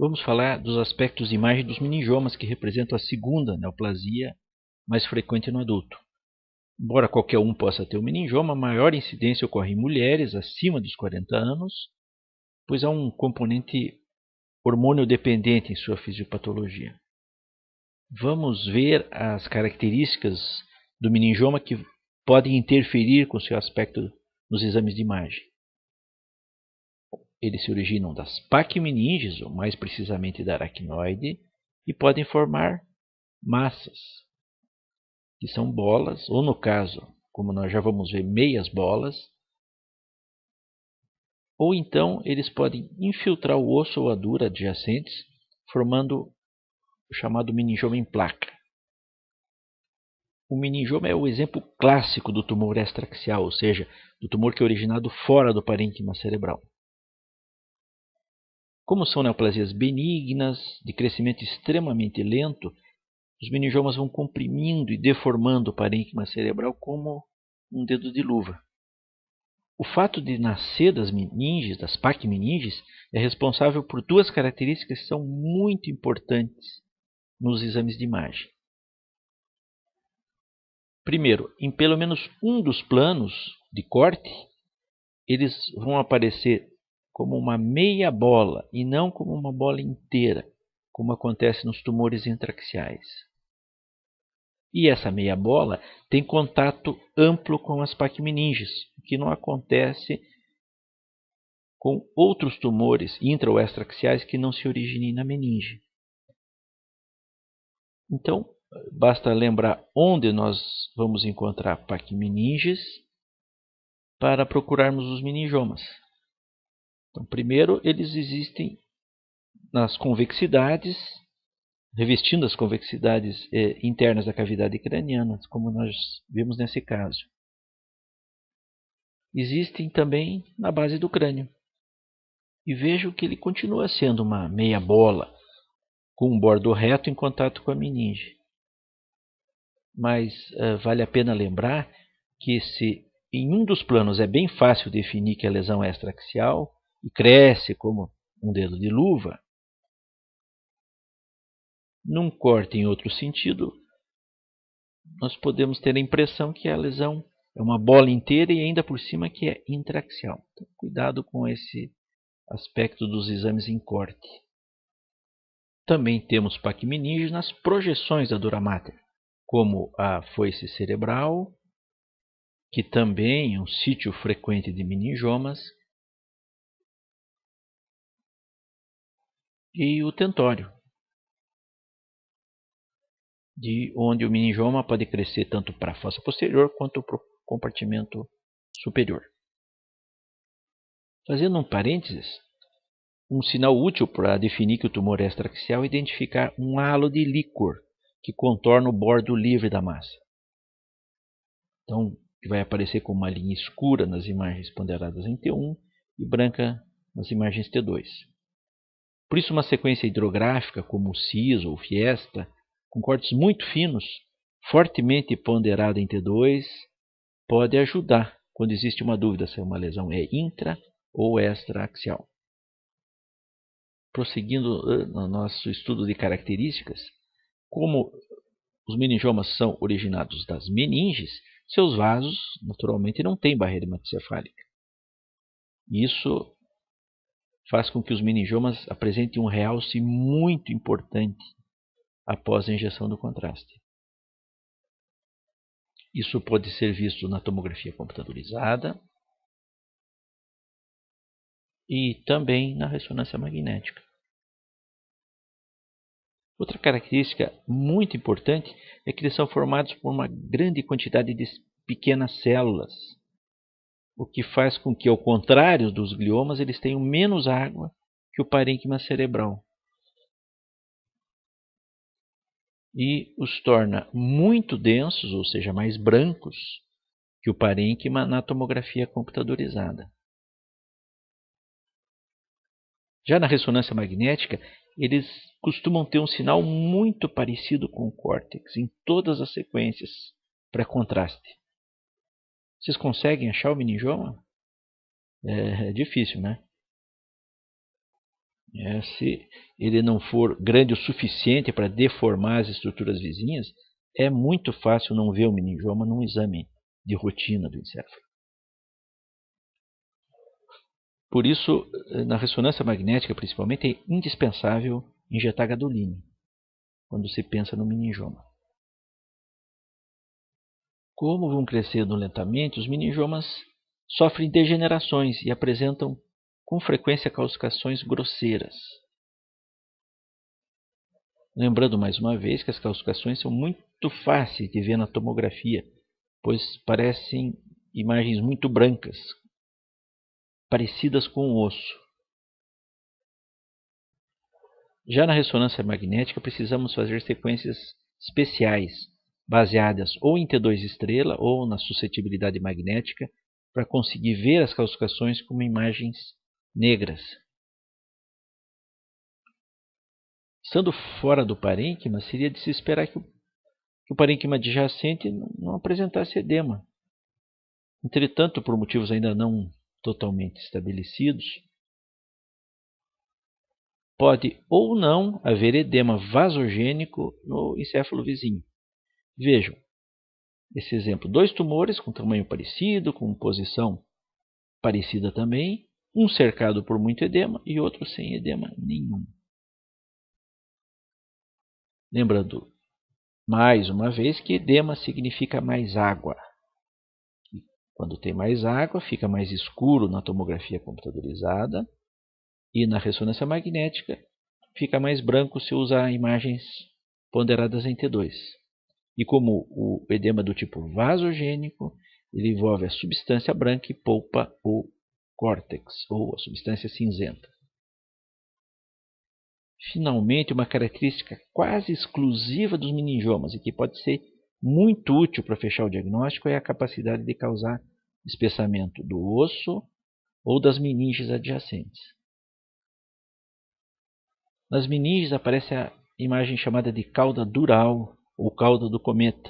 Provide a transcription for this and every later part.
Vamos falar dos aspectos de imagem dos meningiomas, que representam a segunda neoplasia mais frequente no adulto. Embora qualquer um possa ter um meningioma, a maior incidência ocorre em mulheres acima dos 40 anos, pois há um componente hormônio dependente em sua fisiopatologia. Vamos ver as características do meningioma que podem interferir com seu aspecto nos exames de imagem. Eles se originam das paquimeninges, ou mais precisamente da aracnoide, e podem formar massas, que são bolas, ou no caso, como nós já vamos ver, meias bolas, ou então eles podem infiltrar o osso ou a dura adjacentes, formando o chamado meningioma em placa. O meningioma é o exemplo clássico do tumor extraaxial, ou seja, do tumor que é originado fora do parênquima cerebral. Como são neoplasias benignas, de crescimento extremamente lento, os meningiomas vão comprimindo e deformando o parênquima cerebral como um dedo de luva. O fato de nascer das meninges, das paquimeninges, é responsável por duas características que são muito importantes nos exames de imagem. Primeiro, em pelo menos um dos planos de corte, eles vão aparecer como uma meia bola e não como uma bola inteira, como acontece nos tumores intraaxiais. E essa meia bola tem contato amplo com as paquimeninges, o que não acontece com outros tumores intra- ou extraaxiais que não se originem na meninge. Então, basta lembrar onde nós vamos encontrar paquimeninges para procurarmos os meningiomas. Então, primeiro, eles existem nas convexidades, revestindo as convexidades internas da cavidade craniana, como nós vimos nesse caso. Existem também na base do crânio. E vejo que ele continua sendo uma meia bola, com um bordo reto em contato com a meninge. Mas vale a pena lembrar que se em um dos planos é bem fácil definir que a lesão é extraaxial e cresce como um dedo de luva, num corte em outro sentido, nós podemos ter a impressão que a lesão é uma bola inteira e ainda por cima que é intraaxial. Então, cuidado com esse aspecto dos exames em corte. Também temos paquimeninges nas projeções da dura mater, como a foice cerebral, que também é um sítio frequente de meningiomas, e o tentório, de onde o meningioma pode crescer tanto para a fossa posterior quanto para o compartimento superior. Fazendo um parênteses, um sinal útil para definir que o tumor é extraaxial é identificar um halo de líquor que contorna o bordo livre da massa. Então, vai aparecer com uma linha escura nas imagens ponderadas em T1 e branca nas imagens T2. Por isso, uma sequência hidrográfica como o CIS ou Fiesta, com cortes muito finos, fortemente ponderada em T2, pode ajudar quando existe uma dúvida se uma lesão é intra ou extraaxial. Prosseguindo no nosso estudo de características, como os meningiomas são originados das meninges, seus vasos naturalmente não têm barreira hematocefálica. Isso faz com que os meningiomas apresentem um realce muito importante após a injeção do contraste. Isso pode ser visto na tomografia computadorizada e também na ressonância magnética. Outra característica muito importante é que eles são formados por uma grande quantidade de pequenas células, o que faz com que, ao contrário dos gliomas, eles tenham menos água que o parênquima cerebral. E os torna muito densos, ou seja, mais brancos que o parênquima na tomografia computadorizada. Já na ressonância magnética, eles costumam ter um sinal muito parecido com o córtex em todas as sequências para contraste. Vocês conseguem achar o meningioma? É difícil, né? Se ele não for grande o suficiente para deformar as estruturas vizinhas, é muito fácil não ver o meningioma num exame de rotina do encéfalo. Por isso, na ressonância magnética, principalmente, é indispensável injetar gadolínio quando se pensa no meningioma. Como vão crescendo lentamente, os meningiomas sofrem degenerações e apresentam com frequência calcificações grosseiras. Lembrando mais uma vez que as calcificações são muito fáceis de ver na tomografia, pois parecem imagens muito brancas, parecidas com o osso. Já na ressonância magnética, precisamos fazer sequências especiais, baseadas ou em T2 estrela ou na suscetibilidade magnética, para conseguir ver as calcificações como imagens negras. Estando fora do parênquima, seria de se esperar que o parênquima adjacente não apresentasse edema. Entretanto, por motivos ainda não totalmente estabelecidos, pode ou não haver edema vasogênico no encéfalo vizinho. Vejam esse exemplo: 2 tumores com tamanho parecido, com posição parecida também, um cercado por muito edema e outro sem edema nenhum. Lembrando, mais uma vez, que edema significa mais água. Quando tem mais água, fica mais escuro na tomografia computadorizada e na ressonância magnética fica mais branco se usar imagens ponderadas em T2. E como o edema do tipo vasogênico, ele envolve a substância branca e poupa o córtex, ou a substância cinzenta. Finalmente, uma característica quase exclusiva dos meningiomas e que pode ser muito útil para fechar o diagnóstico é a capacidade de causar espessamento do osso ou das meninges adjacentes. Nas meninges aparece a imagem chamada de cauda dural ou cauda do cometa,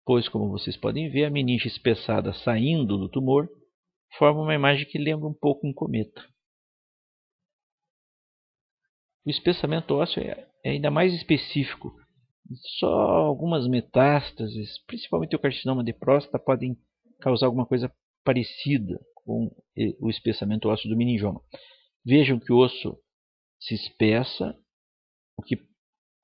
pois, como vocês podem ver, a meninge espessada saindo do tumor forma uma imagem que lembra um pouco um cometa. O espessamento ósseo é ainda mais específico. Só algumas metástases, principalmente o carcinoma de próstata, podem causar alguma coisa parecida com o espessamento ósseo do meningioma. Vejam que o osso se espessa, o que,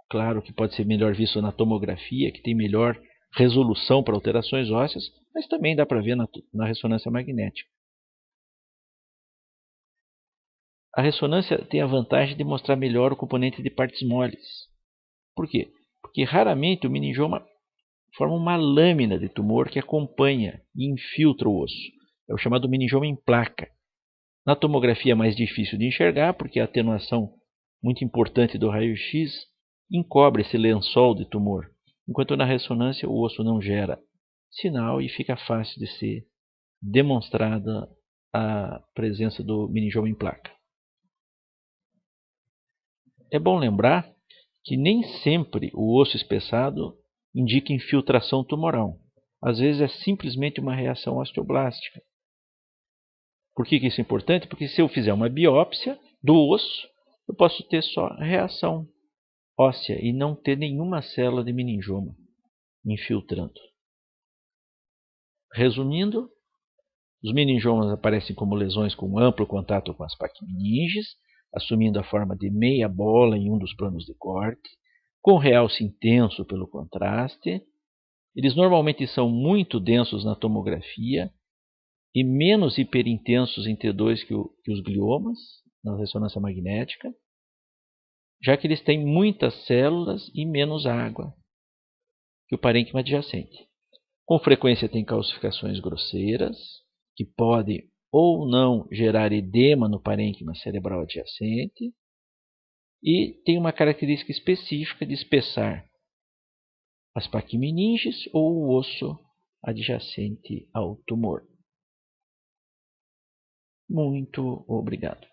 claro, que pode ser melhor visto na tomografia, que tem melhor resolução para alterações ósseas, mas também dá para ver na ressonância magnética. A ressonância tem a vantagem de mostrar melhor o componente de partes moles. Por quê? Porque raramente o meningioma forma uma lâmina de tumor que acompanha e infiltra o osso. É o chamado meningioma em placa. Na tomografia é mais difícil de enxergar, porque a atenuação muito importante do raio-x encobre esse lençol de tumor, enquanto na ressonância o osso não gera sinal e fica fácil de ser demonstrada a presença do meningioma em placa. É bom lembrar que nem sempre o osso espessado indica infiltração tumoral. Às vezes é simplesmente uma reação osteoblástica. Por que isso é importante? Porque se eu fizer uma biópsia do osso, eu posso ter só reação óssea e não ter nenhuma célula de meningioma infiltrando. Resumindo, os meningiomas aparecem como lesões com amplo contato com as paquimeninges, assumindo a forma de meia bola em um dos planos de corte, com realce intenso pelo contraste. Eles normalmente são muito densos na tomografia e menos hiperintensos em T2 que os gliomas, na ressonância magnética, já que eles têm muitas células e menos água que o parênquima adjacente. Com frequência tem calcificações grosseiras, que podem ou não gerar edema no parênquima cerebral adjacente, e tem uma característica específica de espessar as paquimeninges ou o osso adjacente ao tumor. Muito obrigado.